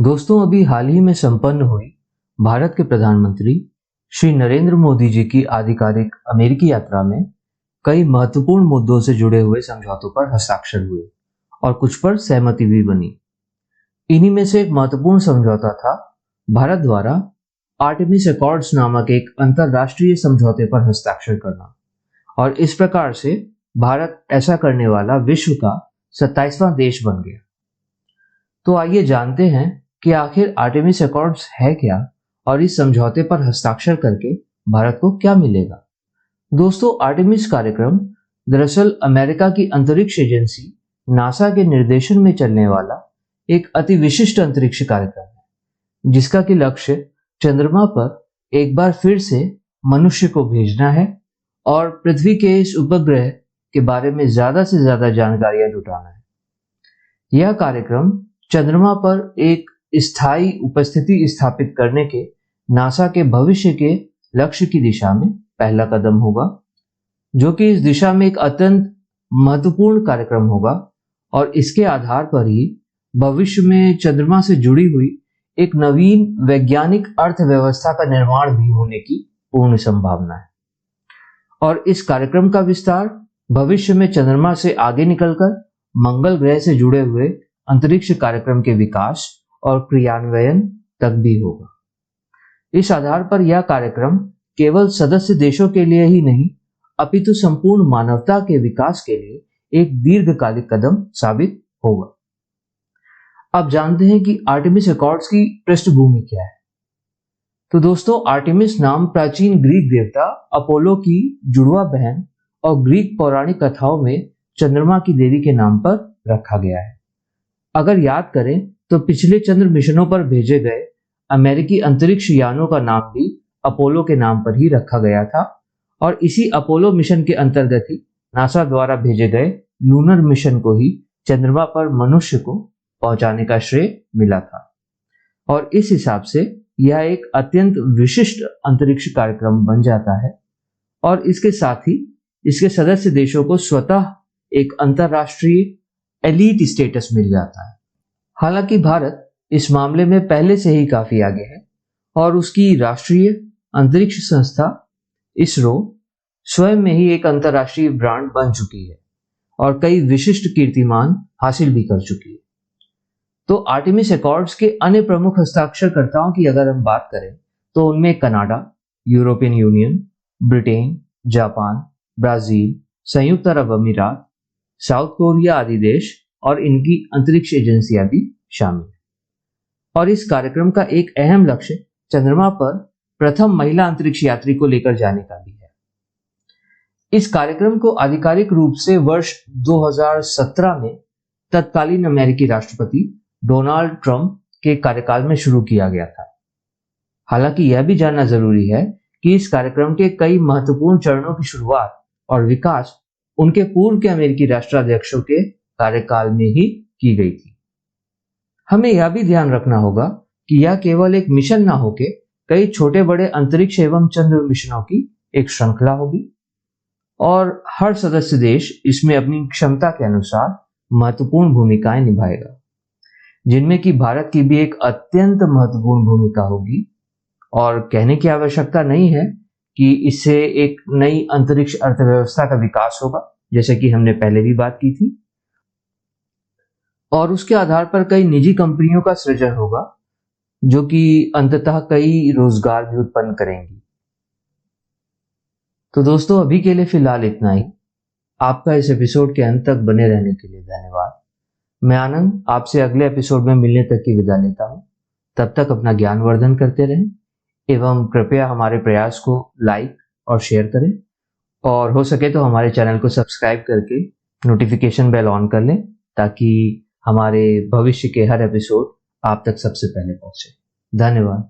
दोस्तों, अभी हाल ही में संपन्न हुई भारत के प्रधानमंत्री श्री नरेंद्र मोदी जी की आधिकारिक अमेरिकी यात्रा में कई महत्वपूर्ण मुद्दों से जुड़े हुए समझौतों पर हस्ताक्षर हुए और कुछ पर सहमति भी बनी। इन्हीं में से एक महत्वपूर्ण समझौता था भारत द्वारा आर्टेमिस अकॉर्ड्स नामक एक अंतरराष्ट्रीय समझौते पर हस्ताक्षर करना, और इस प्रकार से भारत ऐसा करने वाला विश्व का 27वां देश बन गया। तो आइए जानते हैं कि आखिर आर्टेमिस अकॉर्ड्स है क्या और इस समझौते पर हस्ताक्षर करके भारत को क्या मिलेगा। दोस्तों, आर्टेमिस कार्यक्रम दरअसल अमेरिका की अंतरिक्ष एजेंसी नासा के निर्देशन में चलने वाला एक अति विशिष्ट अंतरिक्ष कार्यक्रम है, जिसका कि लक्ष्य चंद्रमा पर एक बार फिर से मनुष्य को भेजना है और पृथ्वी के इस उपग्रह के बारे में ज्यादा से ज्यादा जानकारियां जुटाना है। यह कार्यक्रम चंद्रमा पर एक स्थायी उपस्थिति स्थापित करने के नासा के भविष्य के लक्ष्य की दिशा में पहला कदम होगा, जो कि इस दिशा में एक अत्यंत महत्वपूर्ण कार्यक्रम होगा और इसके आधार पर ही भविष्य में चंद्रमा से जुड़ी हुई एक नवीन वैज्ञानिक अर्थव्यवस्था का निर्माण भी होने की पूर्ण संभावना है। और इस कार्यक्रम का विस्तार भविष्य में चंद्रमा से आगे निकलकर मंगल ग्रह से जुड़े हुए अंतरिक्ष कार्यक्रम के विकास और क्रियान्वयन तक भी होगा। इस आधार पर यह कार्यक्रम केवल सदस्य देशों के लिए ही नहीं, अपितु संपूर्ण मानवता के विकास के लिए एक दीर्घकालिक कदम साबित होगा। अब जानते हैं कि आर्टेमिस अकॉर्ड्स की पृष्ठभूमि क्या है। तो दोस्तों, आर्टेमिस नाम प्राचीन ग्रीक देवता अपोलो की जुड़वा बहन और ग्रीक पौराणिक कथाओं में चंद्रमा की देवी के नाम पर रखा गया है। अगर याद करें तो पिछले चंद्र मिशनों पर भेजे गए अमेरिकी अंतरिक्ष यानों का नाम भी अपोलो के नाम पर ही रखा गया था, और इसी अपोलो मिशन के अंतर्गत ही नासा द्वारा भेजे गए लूनर मिशन को ही चंद्रमा पर मनुष्य को पहुंचाने का श्रेय मिला था। और इस हिसाब से यह एक अत्यंत विशिष्ट अंतरिक्ष कार्यक्रम बन जाता है, और इसके साथ ही इसके सदस्य देशों को स्वतः एक अंतरराष्ट्रीय एलीट स्टेटस मिल जाता है। हालांकि भारत इस मामले में पहले से ही काफी आगे है और उसकी राष्ट्रीय अंतरिक्ष संस्था इसरो स्वयं में ही एक अंतरराष्ट्रीय ब्रांड बन चुकी है और कई विशिष्ट कीर्तिमान हासिल भी कर चुकी है। तो आर्टेमिस अकॉर्ड्स के अन्य प्रमुख हस्ताक्षरकर्ताओं की अगर हम बात करें तो उनमें Canada, European union, Britain, Japan, Brazil, संयुक्त अरब अमीरात, साउथ कोरिया आदि देश और इनकी अंतरिक्ष एजेंसियां भी शामिल हैं। और इस कार्यक्रम का एक अहम लक्ष्य चंद्रमा पर प्रथम महिला अंतरिक्ष यात्री को लेकर जाने का भी है। इस कार्यक्रम को आधिकारिक रूप से वर्ष 2017 में तत्कालीन अमेरिकी राष्ट्रपति डोनाल्ड ट्रंप के कार्यकाल में शुरू किया गया था। हालांकि यह भी जानना जरूरी है कि इस कार्यक्रम के कई महत्वपूर्ण चरणों की शुरुआत और विकास उनके पूर्व के अमेरिकी राष्ट्राध्यक्षों के कार्यकाल में ही की गई थी। हमें यह भी ध्यान रखना होगा कि यह केवल एक मिशन ना होके कई छोटे बड़े अंतरिक्ष एवं चंद्र मिशनों की एक श्रृंखला होगी, और हर सदस्य देश इसमें अपनी क्षमता के अनुसार महत्वपूर्ण भूमिकाएं निभाएगा, जिनमें कि भारत की भी एक अत्यंत महत्वपूर्ण भूमिका होगी। और कहने की आवश्यकता नहीं है कि इससे एक नई अंतरिक्ष अर्थव्यवस्था का विकास होगा, जैसे कि हमने पहले भी बात की थी, और उसके आधार पर कई निजी कंपनियों का सृजन होगा, जो कि अंततः कई रोजगार भी उत्पन्न करेंगी। तो दोस्तों, अभी के लिए फिलहाल इतना ही। आपका इस एपिसोड के अंत तक बने रहने के लिए धन्यवाद। मैं आनंद आपसे अगले एपिसोड में मिलने तक की विदा लेता हूं। तब तक अपना ज्ञानवर्धन करते रहें एवं कृपया हमारे प्रयास को लाइक और शेयर करें, और हो सके तो हमारे चैनल को सब्सक्राइब करके नोटिफिकेशन बेल ऑन कर लें, ताकि हमारे भविष्य के हर एपिसोड आप तक सबसे पहले पहुंचे। धन्यवाद।